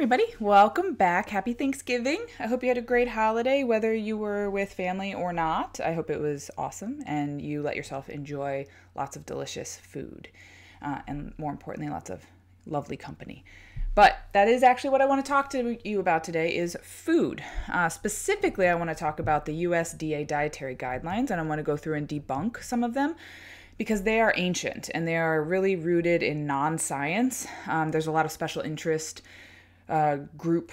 everybody. Welcome back. Happy Thanksgiving. I hope you had a great holiday, whether you were with family or not. I hope it was awesome and you let yourself enjoy lots of delicious food and more importantly, lots of lovely company. But that is actually what I want to talk to you about today is food. Specifically, I want to talk about the USDA Dietary Guidelines, and I want to go through and debunk some of them because they are ancient and they are really rooted in non-science. There's a lot of special interest group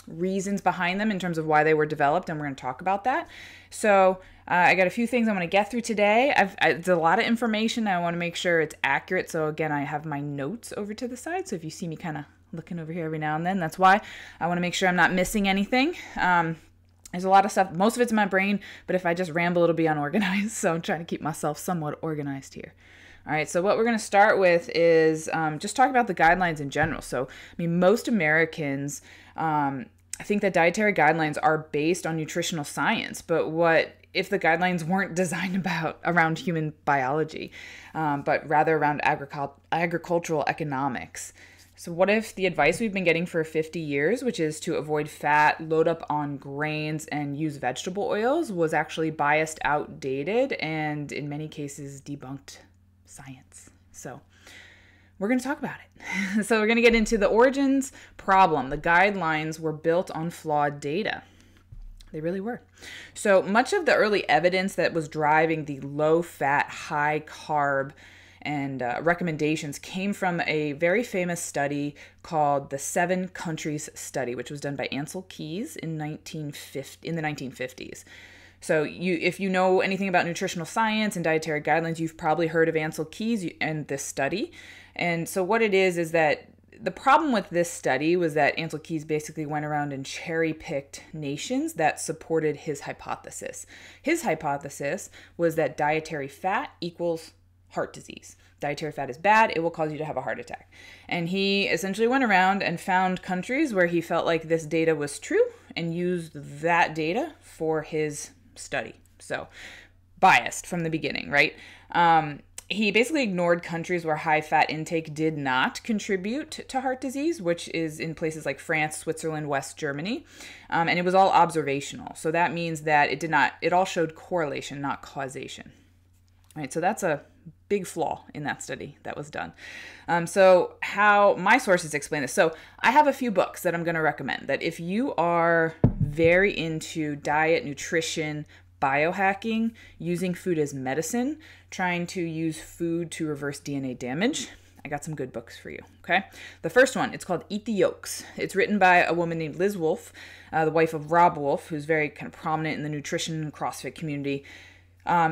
reasons behind them in terms of why they were developed, and we're going to talk about that. So I got a few things I want to get through today. It's a lot of information. I want to make sure it's accurate. So again, I have my notes over to the side. So if you see me kind of looking over here every now and then, that's why. I want to make sure I'm not missing anything. There's a lot of stuff. Most of it's in my brain, but if I just ramble, it'll be unorganized. So I'm trying to keep myself somewhat organized here. All right, so what we're going to start with is just talk about the guidelines in general. So, I mean, most Americans think that dietary guidelines are based on nutritional science, but what if the guidelines weren't designed around human biology, but rather around agricultural economics? So what if the advice we've been getting for 50 years, which is to avoid fat, load up on grains, and use vegetable oils, was actually biased, outdated, and in many cases debunked science? So we're going to talk about it. So we're going to get into the origins problem. The guidelines were built on flawed data. They really were. So much of the early evidence that was driving the low-fat, high-carb and recommendations came from a very famous study called the 7 Countries Study, which was done by Ansel Keys in the 1950s. So if you know anything about nutritional science and dietary guidelines, you've probably heard of Ansel Keys and this study. And so what it is that the problem with this study was that Ansel Keys basically went around and cherry-picked nations that supported his hypothesis. His hypothesis was that dietary fat equals heart disease. Dietary fat is bad, it will cause you to have a heart attack. And he essentially went around and found countries where he felt like this data was true and used that data for his study. So biased from the beginning, right? He basically ignored countries where high fat intake did not contribute to heart disease, which is in places like France, Switzerland, West Germany. And it was all observational. So that means that it all showed correlation, not causation. All right, so that's a big flaw in that study that was done. So how my sources explain this. So I have a few books that I'm going to recommend that if you are very into diet, nutrition, biohacking, using food as medicine, trying to use food to reverse DNA damage, I got some good books for you, okay? The first one, it's called Eat the Yolks. It's written by a woman named Liz Wolfe, the wife of Rob Wolfe, who's very kind of prominent in the nutrition and CrossFit community.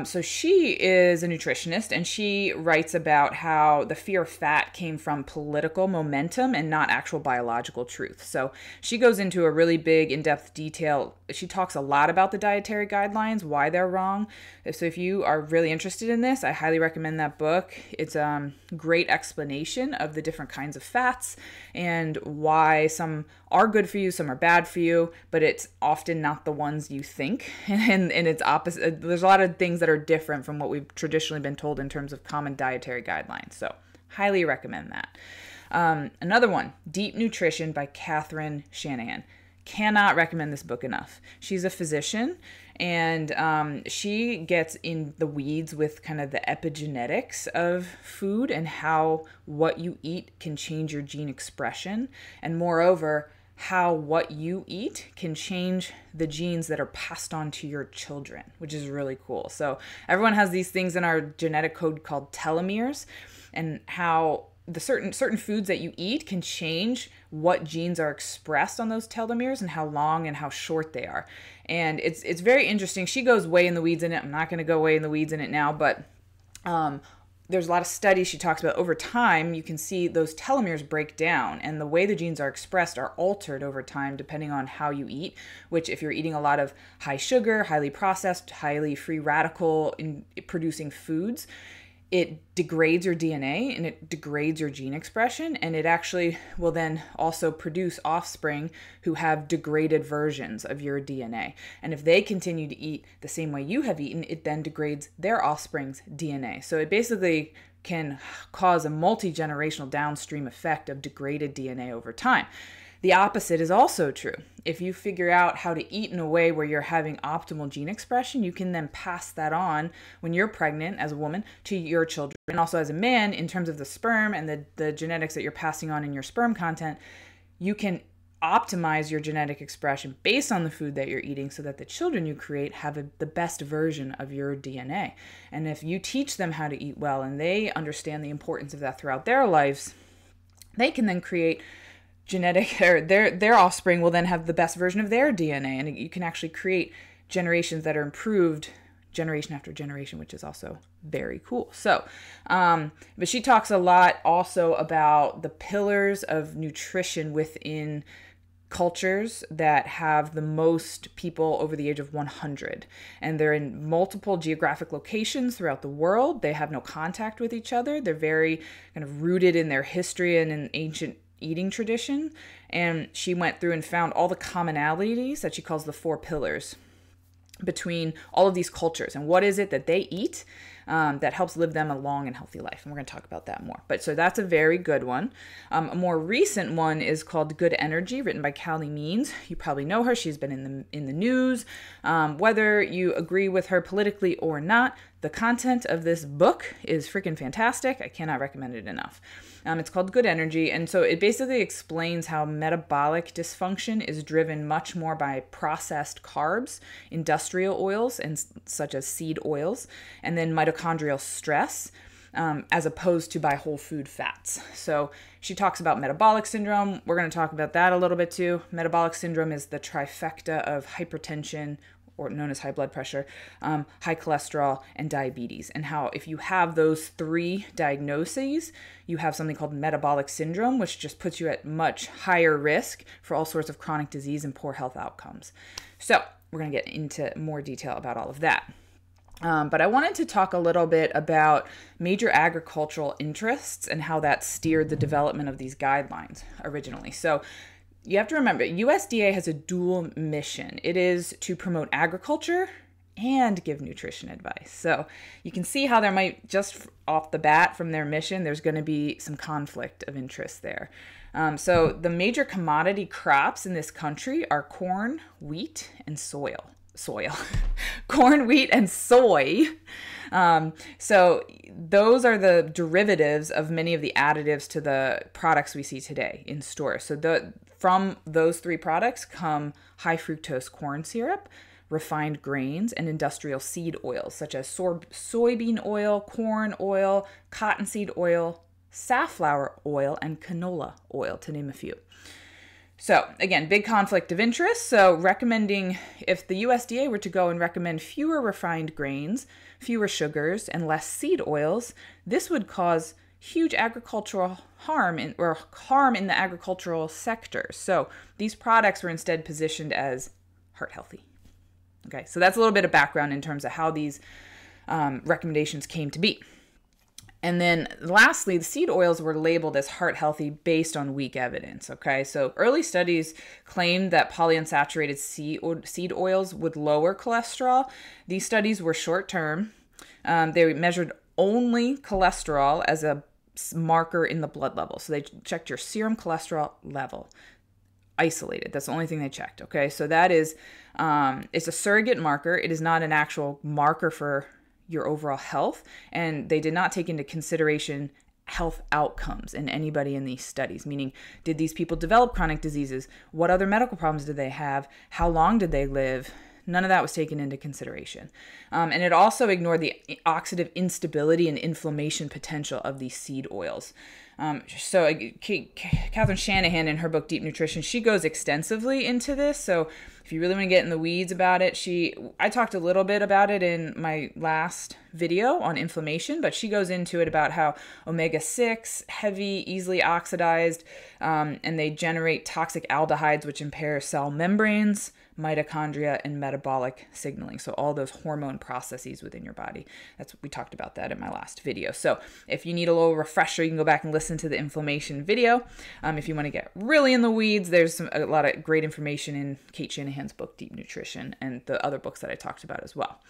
So she is a nutritionist, and she writes about how the fear of fat came from political momentum and not actual biological truth. So she goes into a really big in-depth detail. She talks a lot about the dietary guidelines, why they're wrong. So if you are really interested in this, I highly recommend that book. It's a great explanation of the different kinds of fats and why some are good for you, some are bad for you, but it's often not the ones you think. And it's opposite. There's a lot of things that are different from what we've traditionally been told in terms of common dietary guidelines. So highly recommend that. Another one, Deep Nutrition by Catherine Shanahan. Cannot recommend this book enough. She's a physician, and she gets in the weeds with kind of the epigenetics of food and how what you eat can change your gene expression, and moreover, how what you eat can change the genes that are passed on to your children, which is really cool. So everyone has these things in our genetic code called telomeres, and how the certain foods that you eat can change what genes are expressed on those telomeres and how long and how short they are. And it's very interesting. She goes way in the weeds in it. I'm not going to go way in the weeds in it now, but there's a lot of studies she talks about. Over time, you can see those telomeres break down, and the way the genes are expressed are altered over time depending on how you eat, which if you're eating a lot of high sugar, highly processed, highly free radical in producing foods, it degrades your DNA and it degrades your gene expression, and it actually will then also produce offspring who have degraded versions of your DNA. And if they continue to eat the same way you have eaten, it then degrades their offspring's DNA. So it basically can cause a multi-generational downstream effect of degraded DNA over time. The opposite is also true. If you figure out how to eat in a way where you're having optimal gene expression, you can then pass that on when you're pregnant as a woman to your children. And also as a man, in terms of the sperm and the genetics that you're passing on in your sperm content, you can optimize your genetic expression based on the food that you're eating so that the children you create have the best version of your DNA. And if you teach them how to eat well and they understand the importance of that throughout their lives, they can then create genetic, or their offspring will then have the best version of their DNA, and you can actually create generations that are improved generation after generation, which is also very cool. So, but she talks a lot also about the pillars of nutrition within cultures that have the most people over the age of 100, and they're in multiple geographic locations throughout the world. They have no contact with each other. They're very kind of rooted in their history and in ancient eating tradition. And she went through and found all the commonalities that she calls the 4 pillars between all of these cultures, and what is it that they eat that helps live them a long and healthy life. And we're going to talk about that more. But so that's a very good one. A more recent one is called Good Energy, written by Callie Means. You probably know her. She's been in the news. Whether you agree with her politically or not, the content of this book is freaking fantastic. I cannot recommend it enough. It's called Good Energy, and so it basically explains how metabolic dysfunction is driven much more by processed carbs, industrial oils, and such as seed oils, and then mitochondrial stress, as opposed to by whole food fats. So she talks about metabolic syndrome. We're going to talk about that a little bit too. Metabolic syndrome is the trifecta of hypertension, or known as high blood pressure, high cholesterol, and diabetes. And how if you have those 3 diagnoses, you have something called metabolic syndrome, which just puts you at much higher risk for all sorts of chronic disease and poor health outcomes. So we're going to get into more detail about all of that. But I wanted to talk a little bit about major agricultural interests and how that steered the development of these guidelines originally. So you have to remember, USDA has a dual mission. It is to promote agriculture and give nutrition advice. So you can see how there might, just off the bat from their mission, there's going to be some conflict of interest there. So the major commodity crops in this country are corn, wheat, and soy. Corn, wheat, and soy. So those are the derivatives of many of the additives to the products we see today in stores. So from those 3 products come high fructose corn syrup, refined grains, and industrial seed oils such as soybean oil, corn oil, cottonseed oil, safflower oil, and canola oil, to name a few. So again, big conflict of interest. So recommending, if the USDA were to go and recommend fewer refined grains, fewer sugars, and less seed oils, this would cause huge agricultural harm in the agricultural sector. So these products were instead positioned as heart healthy. Okay, so that's a little bit of background in terms of how these recommendations came to be. And then lastly, the seed oils were labeled as heart healthy based on weak evidence. Okay, so early studies claimed that polyunsaturated seed oils would lower cholesterol. These studies were short term. They measured only cholesterol as a marker in the blood level. So they checked your serum cholesterol level, isolated. That's the only thing they checked. Okay, so that is, it's a surrogate marker. It is not an actual marker for your overall health, and they did not take into consideration health outcomes in anybody in these studies, meaning did these people develop chronic diseases? What other medical problems did they have? How long did they live? None of that was taken into consideration. And it also ignored the oxidative instability and inflammation potential of these seed oils. So Catherine Shanahan, in her book, Deep Nutrition, she goes extensively into this. So if you really want to get in the weeds about it, I talked a little bit about it in my last video on inflammation, but she goes into it about how omega-6, heavy, easily oxidized, and they generate toxic aldehydes, which impair cell membranes, mitochondria, and metabolic signaling. So all those hormone processes within your body. We talked about that in my last video. So if you need a little refresher, you can go back and listen to the inflammation video. If you want to get really in the weeds, there's a lot of great information in Kate Shanahan's book, Deep Nutrition, and the other books that I talked about as well.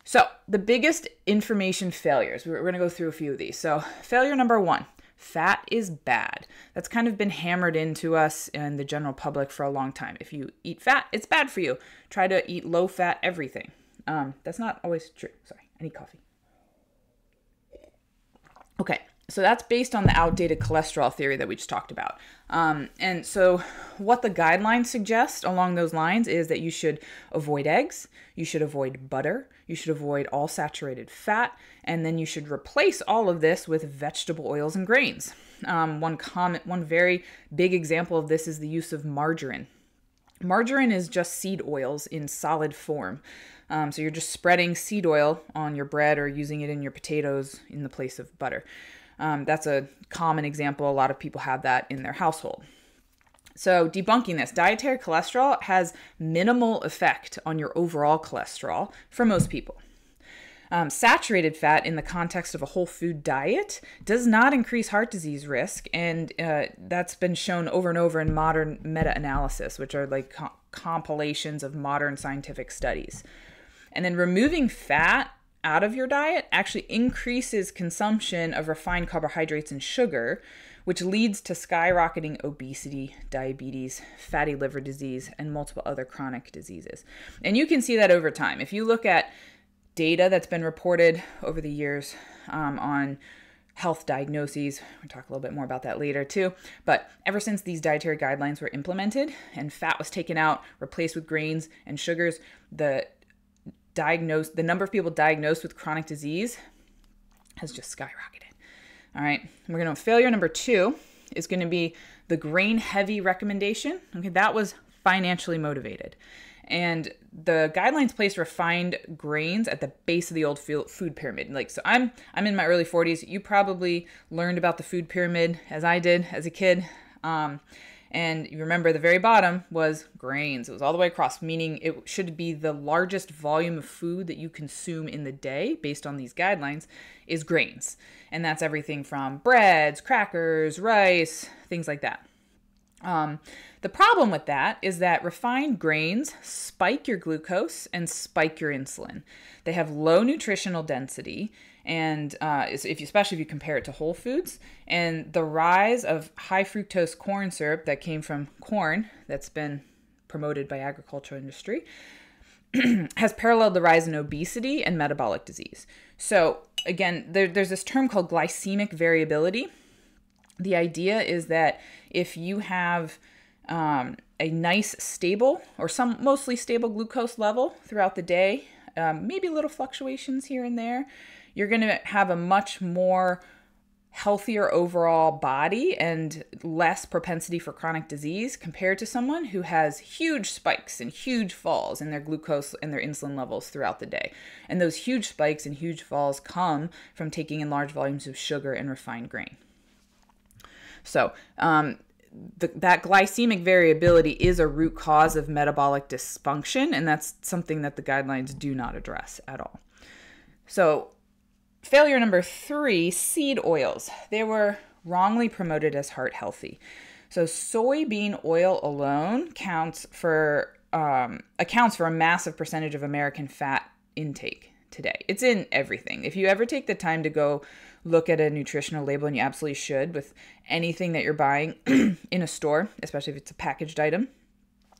So the biggest information failures, we're going to go through a few of these. So failure number 1, Fat is bad. That's kind of been hammered into us and the general public for a long time. If you eat fat, it's bad for you. Try to eat low-fat everything. That's not always true. Sorry, I need coffee. Okay, so that's based on the outdated cholesterol theory that we just talked about. And so what the guidelines suggest along those lines is that you should avoid eggs, you should avoid butter, you should avoid all saturated fat, and then you should replace all of this with vegetable oils and grains. One very big example of this is the use of margarine. Margarine is just seed oils in solid form. So you're just spreading seed oil on your bread or using it in your potatoes in the place of butter. That's a common example. A lot of people have that in their household. So debunking this, dietary cholesterol has minimal effect on your overall cholesterol for most people. Saturated fat in the context of a whole food diet does not increase heart disease risk, and that's been shown over and over in modern meta-analysis, which are like compilations of modern scientific studies. And then removing fat out of your diet actually increases consumption of refined carbohydrates and sugar, which leads to skyrocketing obesity, diabetes, fatty liver disease, and multiple other chronic diseases. And you can see that over time. If you look at data that's been reported over the years on health diagnoses, we'll talk a little bit more about that later too, but ever since these dietary guidelines were implemented and fat was taken out, replaced with grains and sugars, the number of people diagnosed with chronic disease has just skyrocketed. All right, we're going to failure number 2 is going to be the grain heavy recommendation. Okay, that was financially motivated. And the guidelines place refined grains at the base of the old food pyramid. So I'm in my early 40s. You probably learned about the food pyramid as I did as a kid. And you remember the very bottom was grains. It was all the way across, meaning it should be the largest volume of food that you consume in the day based on these guidelines is grains. And that's everything from breads, crackers, rice, things like that. The problem with that is that refined grains spike your glucose and spike your insulin. They have low nutritional density, and especially if you compare it to whole foods. And the rise of high fructose corn syrup that came from corn that's been promoted by agricultural industry has paralleled the rise in obesity and metabolic disease. So again, there's this term called glycemic variability. The idea is that if you have a nice stable or some mostly stable glucose level throughout the day, maybe little fluctuations here and there, you're going to have a much more healthier overall body and less propensity for chronic disease compared to someone who has huge spikes and huge falls in their glucose and their insulin levels throughout the day. And those huge spikes and huge falls come from taking in large volumes of sugar and refined grain. So that glycemic variability is a root cause of metabolic dysfunction, and that's something that the guidelines do not address at all. So failure number 3, seed oils. They were wrongly promoted as heart healthy. So soybean oil alone accounts for a massive percentage of American fat intake today. It's in everything. If you ever take the time to go look at a nutritional label, and you absolutely should with anything that you're buying in a store, especially if it's a packaged item,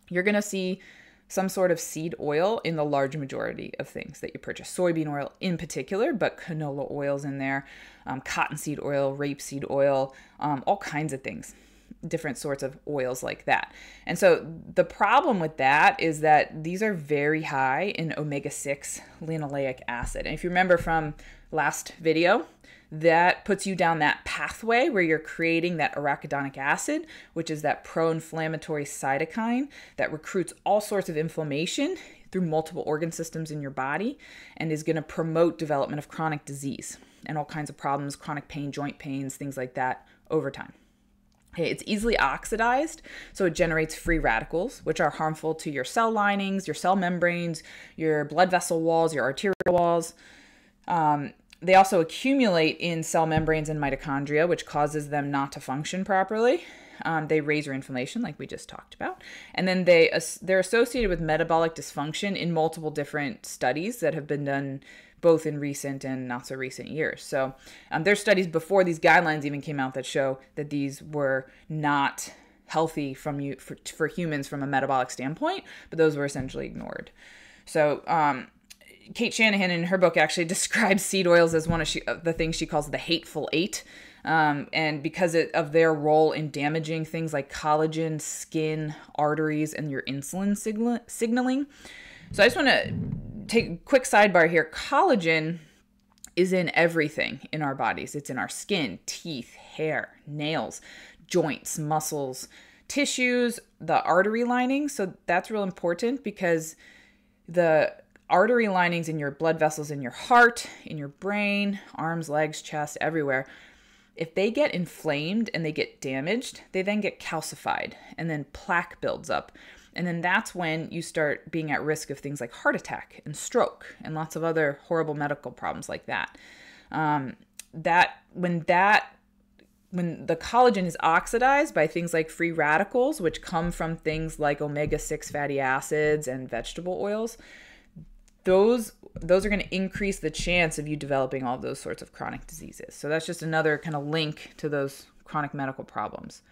you're going to see some sort of seed oil in the large majority of things that you purchase. Soybean oil in particular, but canola oils in there, cottonseed oil, rapeseed oil, all kinds of things, different sorts of oils like that. And so the problem with that is that these are very high in omega-6 linoleic acid. And if you remember from last video, that puts you down that pathway where you're creating that arachidonic acid, which is that pro-inflammatory cytokine that recruits all sorts of inflammation through multiple organ systems in your body and is going to promote development of chronic disease and all kinds of problems, chronic pain, joint pains, things like that over time. Okay, it's easily oxidized, so it generates free radicals, which are harmful to your cell linings, your cell membranes, your blood vessel walls, your arterial walls. They also accumulate in cell membranes and mitochondria, which causes them not to function properly. They raise your inflammation, like we just talked about. And then they're associated with metabolic dysfunction in multiple different studies that have been done both in recent and not so recent years. So there's studies before these guidelines even came out that show that these were not healthy for humans from a metabolic standpoint, but those were essentially ignored. So Kate Shanahan in her book actually describes seed oils as one of the things she calls the hateful eight. And because of their role in damaging things like collagen, skin, arteries, and your insulin signaling. So I just want to take a quick sidebar here. Collagen is in everything in our bodies. It's in our skin, teeth, hair, nails, joints, muscles, tissues, the artery lining. So that's real important because the artery linings in your blood vessels in your heart, in your brain, arms, legs, chest, everywhere, if they get inflamed and they get damaged, they then get calcified and then plaque builds up. And then that's when you start being at risk of things like heart attack and stroke and lots of other horrible medical problems like that. When the collagen is oxidized by things like free radicals, which come from things like omega-6 fatty acids and vegetable oils, those are going to increase the chance of you developing all of those sorts of chronic diseases. So that's just another kind of link to those chronic medical problems.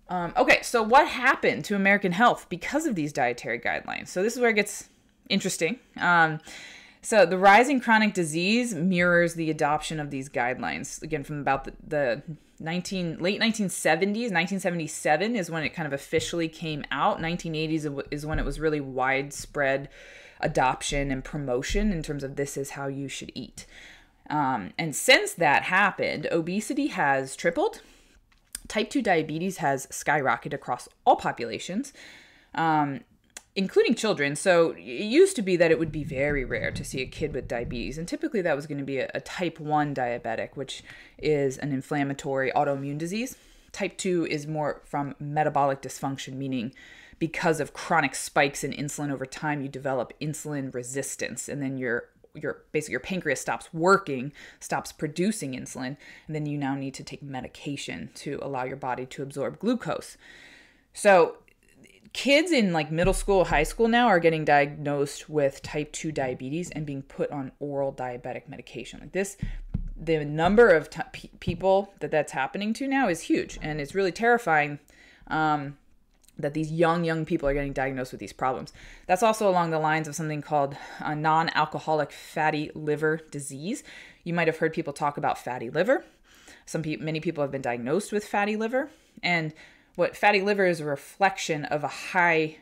Okay, so what happened to American health because of these dietary guidelines? So this is where it gets interesting. So the rise in chronic disease mirrors the adoption of these guidelines. Again, from about the late 1970s, 1977 is when it kind of officially came out. 1980s is when it was really widespread adoption and promotion in terms of this is how you should eat. And since that happened, obesity has tripled. Type 2 diabetes has skyrocketed across all populations, including children. So it used to be that it would be very rare to see a kid with diabetes. And typically that was going to be a type 1 diabetic, which is an inflammatory autoimmune disease. Type 2 is more from metabolic dysfunction, meaning because of chronic spikes in insulin over time, you develop insulin resistance. And then your pancreas stops working, stops producing insulin. And then you now need to take medication to allow your body to absorb glucose. So kids in like middle school, high school now are getting diagnosed with type 2 diabetes and being put on oral diabetic medication. Like this, the number of people that's happening to now is huge. And it's really terrifying that these young people are getting diagnosed with these problems. That's also along the lines of something called non-alcoholic fatty liver disease. You might have heard people talk about fatty liver. Many people have been diagnosed with fatty liver. And what fatty liver is a reflection of a high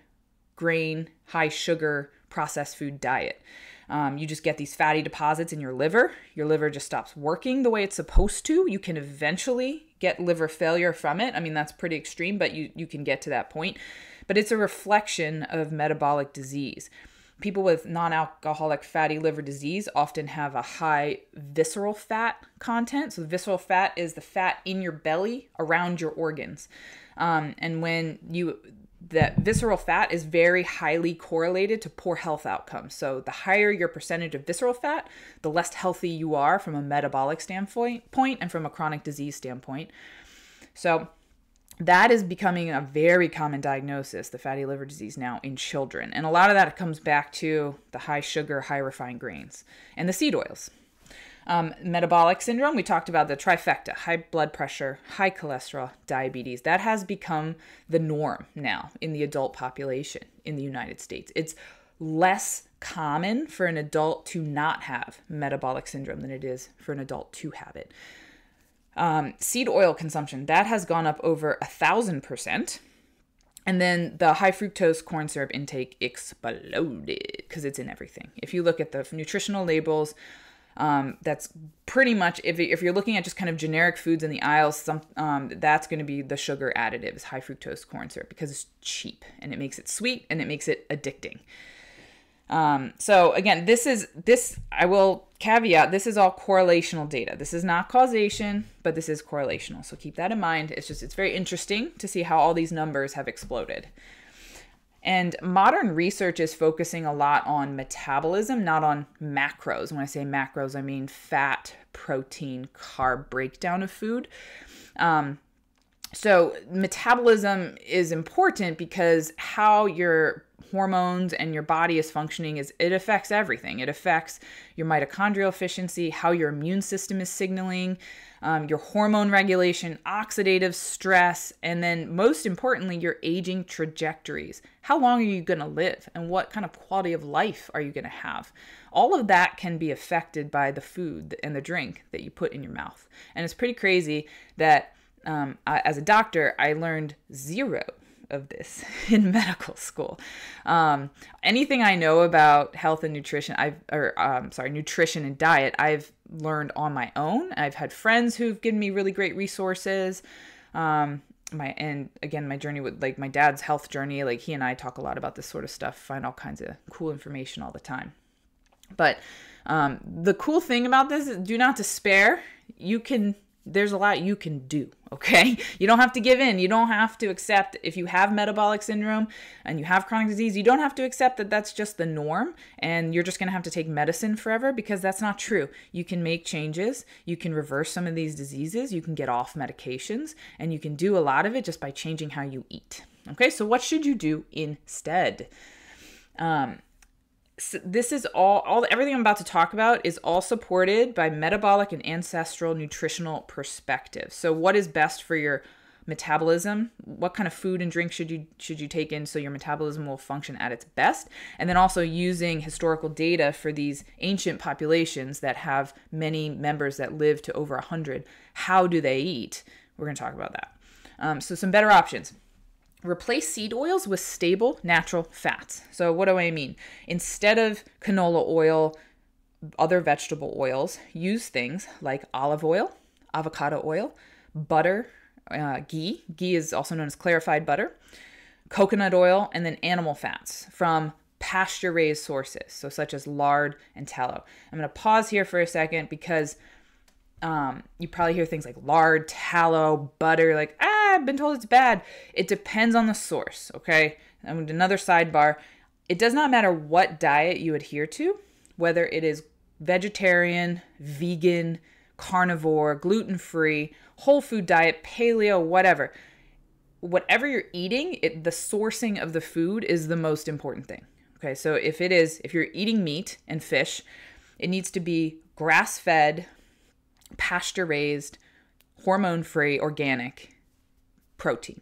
grain, high sugar processed food diet. You just get these fatty deposits in your liver. Your liver just stops working the way it's supposed to. You can eventually get liver failure from it. I mean, that's pretty extreme, but you can get to that point. But it's a reflection of metabolic disease. People with non-alcoholic fatty liver disease often have a high visceral fat content. So visceral fat is the fat in your belly around your organs. And that visceral fat is very highly correlated to poor health outcomes. So the higher your percentage of visceral fat, the less healthy you are from a metabolic standpoint and from a chronic disease standpoint. So that is becoming a very common diagnosis, the fatty liver disease now in children. And a lot of that comes back to the high sugar, high refined grains and the seed oils. Metabolic syndrome, we talked about the trifecta: high blood pressure, high cholesterol, diabetes. That has become the norm now in the adult population in the United States. It's less common for an adult to not have metabolic syndrome than it is for an adult to have it. Seed oil consumption, that has gone up over 1,000%. And then the high fructose corn syrup intake exploded because it's in everything. If you look at the nutritional labels, that's pretty much, if you're looking at just kind of generic foods in the aisles, that's going to be the sugar additives, high fructose corn syrup, because it's cheap and it makes it sweet and it makes it addicting. So again, I will caveat, this is all correlational data. This is not causation, but this is correlational. So keep that in mind. It's very interesting to see how all these numbers have exploded. And modern research is focusing a lot on metabolism, not on macros. When I say macros, I mean fat, protein, carb breakdown of food. So metabolism is important because how your hormones and your body is functioning, it affects everything. It affects your mitochondrial efficiency, how your immune system is signaling, your hormone regulation, oxidative stress, and then most importantly, your aging trajectories. How long are you going to live and what kind of quality of life are you going to have? All of that can be affected by the food and the drink that you put in your mouth. And it's pretty crazy that as a doctor, I learned zero of this in medical school. Anything I know about health and nutrition, nutrition and diet, I've learned on my own. I've had friends who've given me really great resources. My journey with like my dad's health journey, like he and I talk a lot about this sort of stuff, find all kinds of cool information all the time. But the cool thing about this is do not despair. There's a lot you can do, okay? You don't have to give in. You don't have to accept if you have metabolic syndrome and you have chronic disease, you don't have to accept that that's just the norm and you're just going to have to take medicine forever, because that's not true. You can make changes. You can reverse some of these diseases. You can get off medications, and you can do a lot of it just by changing how you eat. Okay, so what should you do instead? So this is everything I'm about to talk about is all supported by metabolic and ancestral nutritional perspective. So what is best for your metabolism? What kind of food and drink should you take in so your metabolism will function at its best? And then also using historical data for these ancient populations that have many members that live to over 100. How do they eat? We're going to talk about that. So some better options. Replace seed oils with stable natural fats. So what do I mean? Instead of canola oil, other vegetable oils, use things like olive oil, avocado oil, butter, ghee. Ghee is also known as clarified butter, coconut oil, and then animal fats from pasture-raised sources, so such as lard and tallow. I'm going to pause here for a second because you probably hear things like lard, tallow, butter, like, I've been told it's bad. It depends on the source, okay? And another sidebar, it does not matter what diet you adhere to, whether it is vegetarian, vegan, carnivore, gluten-free, whole food diet, paleo, whatever. Whatever you're eating, the sourcing of the food is the most important thing, okay? So if you're eating meat and fish, it needs to be grass-fed, pasture-raised, hormone-free, organic protein.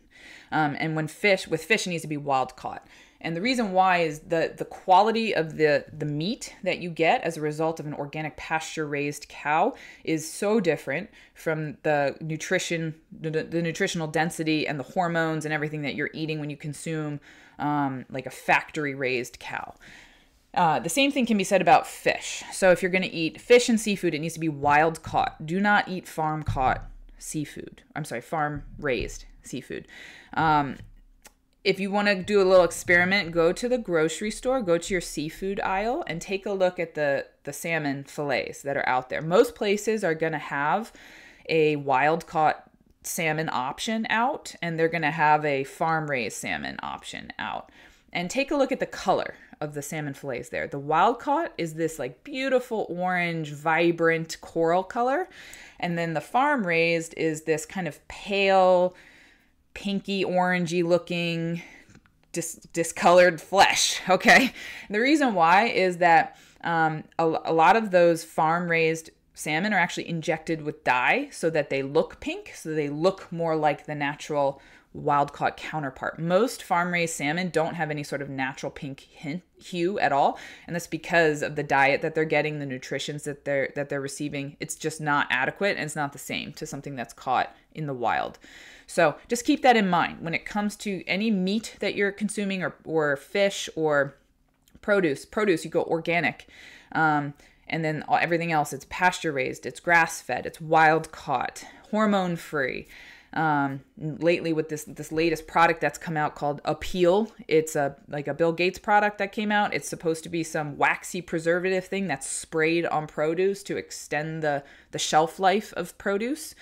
And with fish, it needs to be wild caught. And the reason why is the quality of the meat that you get as a result of an organic pasture-raised cow is so different from the nutritional density and the hormones and everything that you're eating when you consume like a factory-raised cow. The same thing can be said about fish. So if you're going to eat fish and seafood, it needs to be wild caught. Do not eat farm-raised seafood. If you want to do a little experiment, go to the grocery store, go to your seafood aisle, and take a look at the salmon fillets that are out there. Most places are going to have a wild-caught salmon option out, and they're going to have a farm-raised salmon option out. And take a look at the color of the salmon fillets there. The wild-caught is this like beautiful orange, vibrant coral color, and then the farm-raised is this kind of pale, pinky orangey looking discolored flesh. Okay, and the reason why is that a lot of those farm raised salmon are actually injected with dye so that they look pink, so they look more like the natural wild caught counterpart. Most farm raised salmon don't have any sort of natural pink hue at all, and that's because of the diet that they're getting, the nutritions that they're receiving. It's just not adequate, and it's not the same to something that's caught in the wild. So just keep that in mind when it comes to any meat that you're consuming or fish or produce. You go organic. And then everything else, it's pasture raised, it's grass fed, it's wild caught, hormone free. Lately with this latest product that's come out called Appeal, it's like a Bill Gates product that came out. It's supposed to be some waxy preservative thing that's sprayed on produce to extend the shelf life of produce.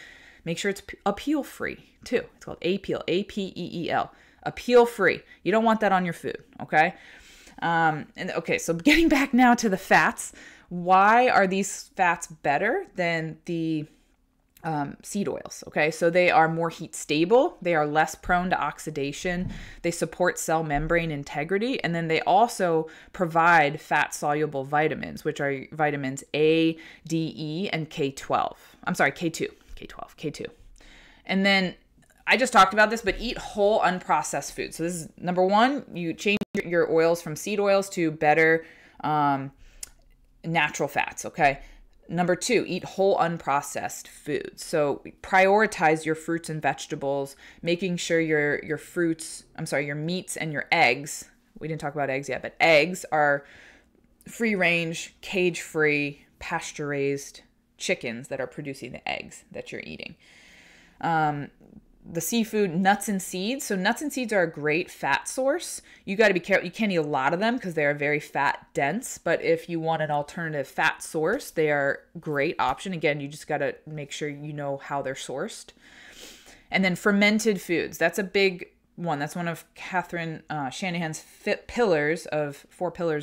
Make sure it's Appeal free too. It's called Appeal, A-P-E-E-L. Appeal free. You don't want that on your food, okay? So getting back now to the fats. Why are these fats better than the seed oils. Okay, so they are more heat stable, they are less prone to oxidation, they support cell membrane integrity, and then they also provide fat soluble vitamins, which are vitamins A, D, E, and K12. I'm sorry, K2. And then I just talked about this, but eat whole unprocessed food. So this is number one, you change your oils from seed oils to better natural fats. Okay. Number two, eat whole unprocessed foods. So prioritize your fruits and vegetables, making sure your meats and your eggs, we didn't talk about eggs yet, but eggs are free range, cage free, pasture raised chickens that are producing the eggs that you're eating. The seafood, nuts and seeds. So nuts and seeds are a great fat source. You got to be careful. You can't eat a lot of them because they are very fat dense. But if you want an alternative fat source, they are a great option. Again, you just got to make sure you know how they're sourced. And then fermented foods. That's a big one. That's one of Catherine Shanahan's 4 pillars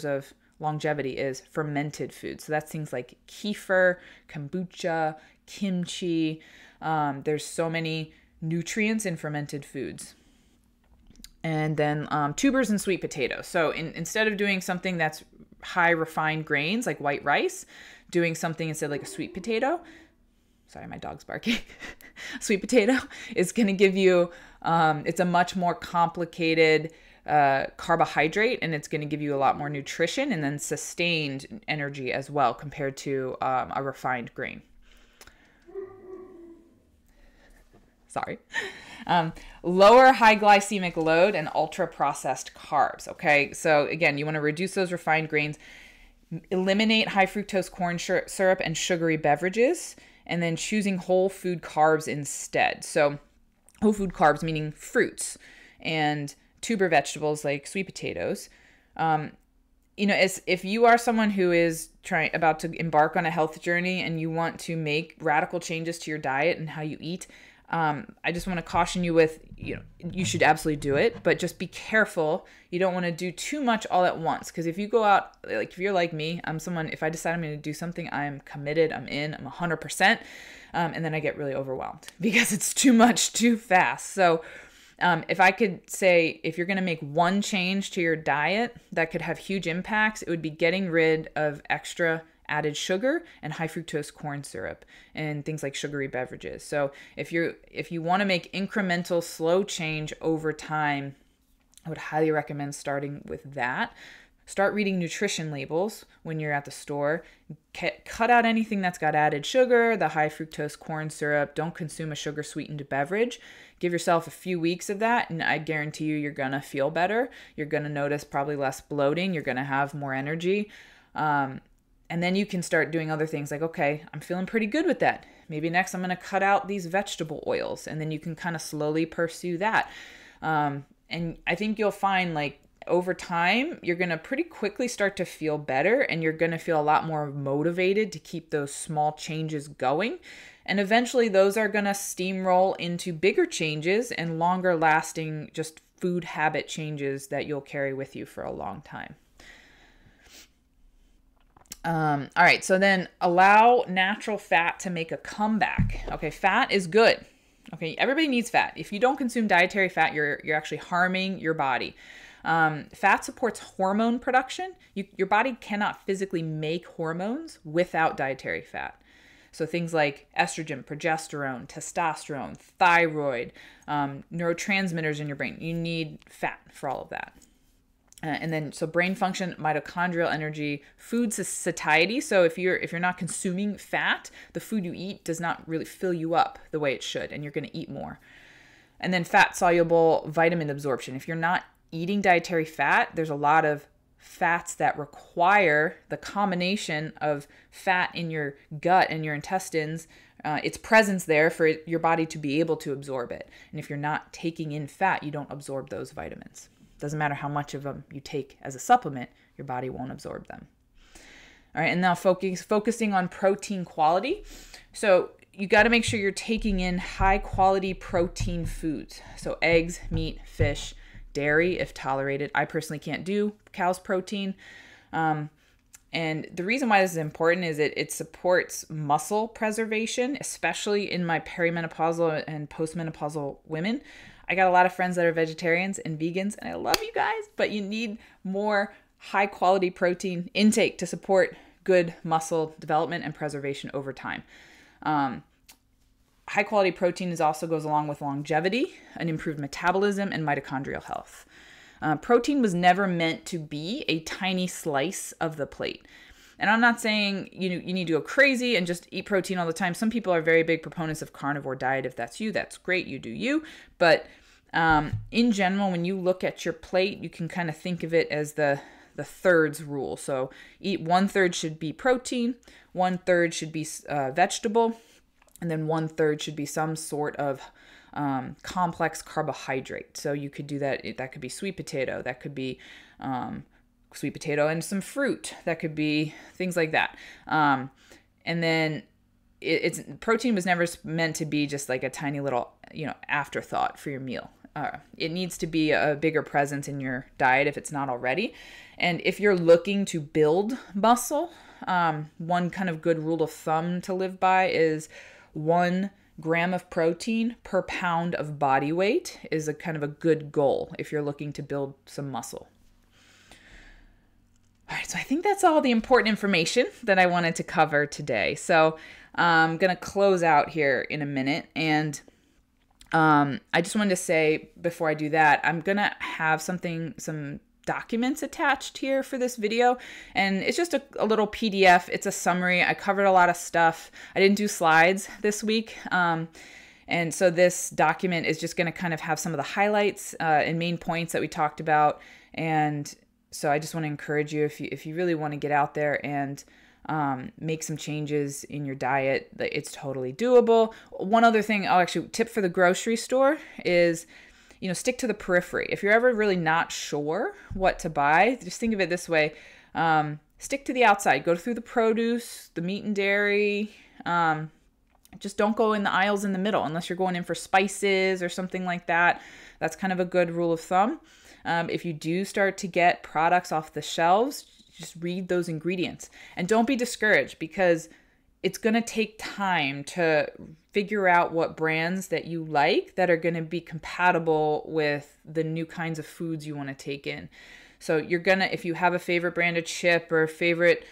of longevity is fermented foods. So that's things like kefir, kombucha, kimchi. There's so many nutrients in fermented foods. And then tubers and sweet potatoes. So instead of doing something that's high refined grains like white rice, doing something instead like a sweet potato. Sorry, my dog's barking. Sweet potato is going to give you, it's a much more complicated carbohydrate, and it's going to give you a lot more nutrition and then sustained energy as well compared to a refined grain. Sorry. Lower high glycemic load and ultra processed carbs. Okay. So again, you want to reduce those refined grains, eliminate high fructose corn syrup and sugary beverages, and then choosing whole food carbs instead. So whole food carbs, meaning fruits and tuber vegetables like sweet potatoes. As if you are someone who is about to embark on a health journey and you want to make radical changes to your diet and how you eat, I just want to caution you with, you should absolutely do it, but just be careful. You don't want to do too much all at once. Because if you go out, like if you're like me, I'm someone, if I decide I'm going to do something, I'm committed, I'm 100%. And then I get really overwhelmed because it's too much too fast. So if I could say, if you're going to make one change to your diet that could have huge impacts, it would be getting rid of extra added sugar and high fructose corn syrup and things like sugary beverages. So if you want to make incremental slow change over time, I would highly recommend starting with that. Start reading nutrition labels when you're at the store. Cut out anything that's got added sugar, the high fructose corn syrup. Don't consume a sugar sweetened beverage. Give yourself a few weeks of that, and I guarantee you're going to feel better. You're going to notice probably less bloating. You're going to have more energy. And then you can start doing other things like, okay, I'm feeling pretty good with that. Maybe next I'm going to cut out these vegetable oils, and then you can kind of slowly pursue that. And I think you'll find like over time, you're going to pretty quickly start to feel better, and you're going to feel a lot more motivated to keep those small changes going. And eventually those are going to steamroll into bigger changes and longer lasting just food habit changes that you'll carry with you for a long time. All right, so then allow natural fat to make a comeback. Okay, fat is good. Okay, everybody needs fat. If you don't consume dietary fat, you're actually harming your body. Fat supports hormone production. Your body cannot physically make hormones without dietary fat. So things like estrogen, progesterone, testosterone, thyroid, neurotransmitters in your brain. You need fat for all of that. And then, so brain function, mitochondrial energy, food satiety. So if you're not consuming fat, the food you eat does not really fill you up the way it should, and you're going to eat more. And then fat soluble vitamin absorption. If you're not eating dietary fat, there's a lot of fats that require the combination of fat in your gut and your intestines, its presence there for your body to be able to absorb it. And if you're not taking in fat, you don't absorb those vitamins. Doesn't matter how much of them you take as a supplement, your body won't absorb them. All right, and now focusing on protein quality. So you got to make sure you're taking in high quality protein foods. So eggs, meat, fish, dairy if tolerated. I personally can't do cow's protein. And the reason why this is important is it supports muscle preservation, especially in my perimenopausal and postmenopausal women. I got a lot of friends that are vegetarians and vegans, and I love you guys, but you need more high quality protein intake to support good muscle development and preservation over time. High quality protein also goes along with longevity, an improved metabolism, and mitochondrial health. Protein was never meant to be a tiny slice of the plate. And I'm not saying you need to go crazy and just eat protein all the time. Some people are very big proponents of carnivore diet. If that's you, that's great. You do you. But in general, when you look at your plate, you can kind of think of it as the thirds rule. So eat 1/3 should be protein, 1/3 should be vegetable, and then 1/3 should be some sort of complex carbohydrate. So you could do that. That could be sweet potato. That could be sweet potato and some fruit. That could be things like that. And then protein was never meant to be just like a tiny little, afterthought for your meal. It needs to be a bigger presence in your diet if it's not already. And if you're looking to build muscle, one kind of good rule of thumb to live by is 1 gram of protein per pound of body weight is a kind of a good goal if you're looking to build some muscle. All right, so I think that's all the important information that I wanted to cover today. So I'm going to close out here in a minute. And I just wanted to say before I do that, I'm going to have some documents attached here for this video, and it's just a little PDF. It's a summary. I covered a lot of stuff. I didn't do slides this week, and so this document is just going to kind of have some of the highlights and main points that we talked about. And so I just want to encourage you, if you really want to get out there and make some changes in your diet, it's totally doable. One other thing, tip for the grocery store is, stick to the periphery. If you're ever really not sure what to buy, just think of it this way. Stick to the outside. Go through the produce, the meat and dairy. Just don't go in the aisles in the middle unless you're going in for spices or something like that. That's kind of a good rule of thumb. If you do start to get products off the shelves, just read those ingredients. And don't be discouraged, because it's going to take time to figure out what brands that you like that are going to be compatible with the new kinds of foods you want to take in. So if you have a favorite brand of chip or a favorite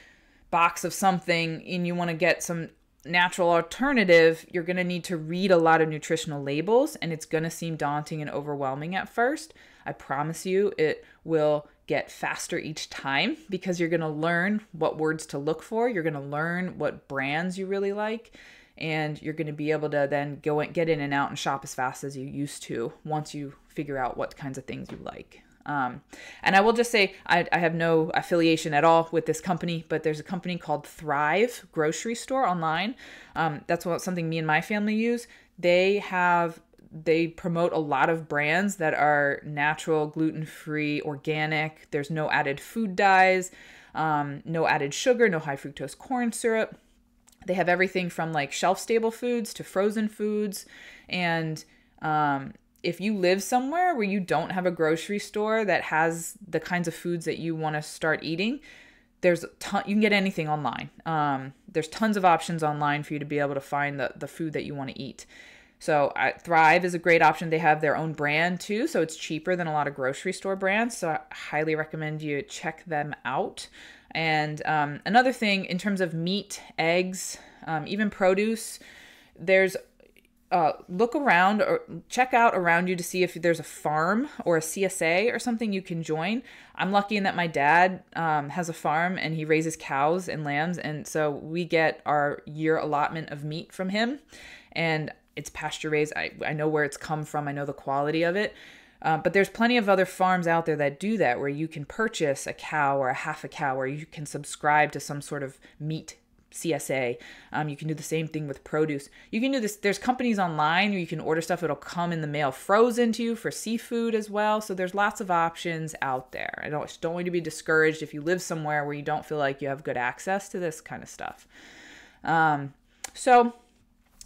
box of something and you want to get some natural alternative, you're going to need to read a lot of nutritional labels, and it's going to seem daunting and overwhelming at first. I promise you it will get faster each time, because you're going to learn what words to look for. You're going to learn what brands you really like, and you're going to be able to then get in and out and shop as fast as you used to once you figure out what kinds of things you like. And I will just say, I have no affiliation at all with this company, but there's a company called Thrive Grocery Store online. That's something me and my family use. They promote a lot of brands that are natural, gluten-free, organic. There's no added food dyes, no added sugar, no high fructose corn syrup. They have everything from like shelf-stable foods to frozen foods. And if you live somewhere where you don't have a grocery store that has the kinds of foods that you want to start eating, you can get anything online. There's tons of options online for you to be able to find the food that you want to eat. So Thrive is a great option. They have their own brand too, so it's cheaper than a lot of grocery store brands. So I highly recommend you check them out. And another thing, in terms of meat, eggs, even produce, there's look around or check out around you to see if there's a farm or a CSA or something you can join. I'm lucky in that my dad has a farm and he raises cows and lambs, and so we get our year allotment of meat from him, and it's pasture raised. I know where it's come from. I know the quality of it. But there's plenty of other farms out there that do that, where you can purchase a cow or a half a cow, or you can subscribe to some sort of meat CSA. You can do the same thing with produce. You can do this. There's companies online where you can order stuff. It'll come in the mail frozen to you for seafood as well. So there's lots of options out there. I don't want you to be discouraged if you live somewhere where you don't feel like you have good access to this kind of stuff. So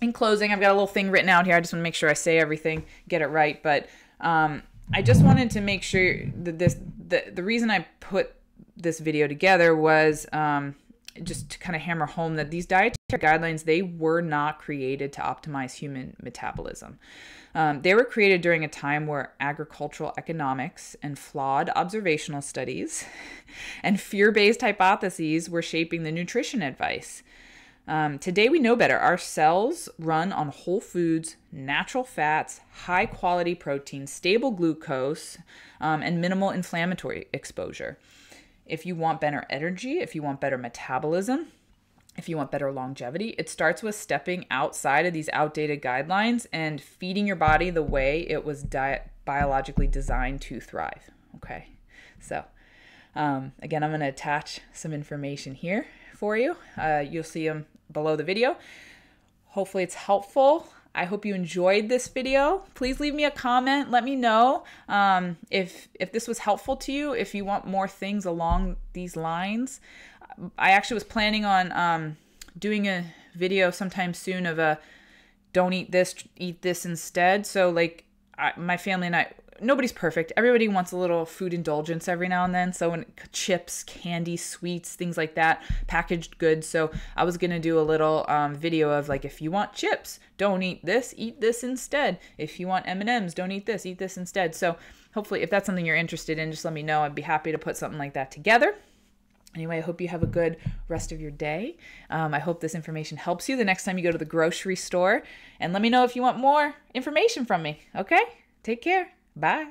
in closing, I've got a little thing written out here. I just want to make sure I say everything, get it right. But I just wanted to make sure that the reason I put this video together was just to kind of hammer home that these dietary guidelines, they were not created to optimize human metabolism. They were created during a time where agricultural economics and flawed observational studies and fear-based hypotheses were shaping the nutrition advice. Today we know better. Our cells run on whole foods, natural fats, high quality protein, stable glucose, and minimal inflammatory exposure. If you want better energy, if you want better metabolism, if you want better longevity, it starts with stepping outside of these outdated guidelines and feeding your body the way it was biologically designed to thrive. Okay, so again, I'm going to attach some information here for you. You'll see them below the video. Hopefully it's helpful. I hope you enjoyed this video. Please leave me a comment. Let me know if this was helpful to you, if you want more things along these lines. I actually was planning on doing a video sometime soon of a don't eat this, eat this instead. So like my family and I, nobody's perfect. Everybody wants a little food indulgence every now and then. So when chips, candy, sweets, things like that, packaged goods. So I was going to do a little video of like, if you want chips, don't eat this instead. If you want M&Ms, don't eat this instead. So hopefully if that's something you're interested in, just let me know. I'd be happy to put something like that together. Anyway, I hope you have a good rest of your day. I hope this information helps you the next time you go to the grocery store. And let me know if you want more information from me. Okay? Take care. Bye.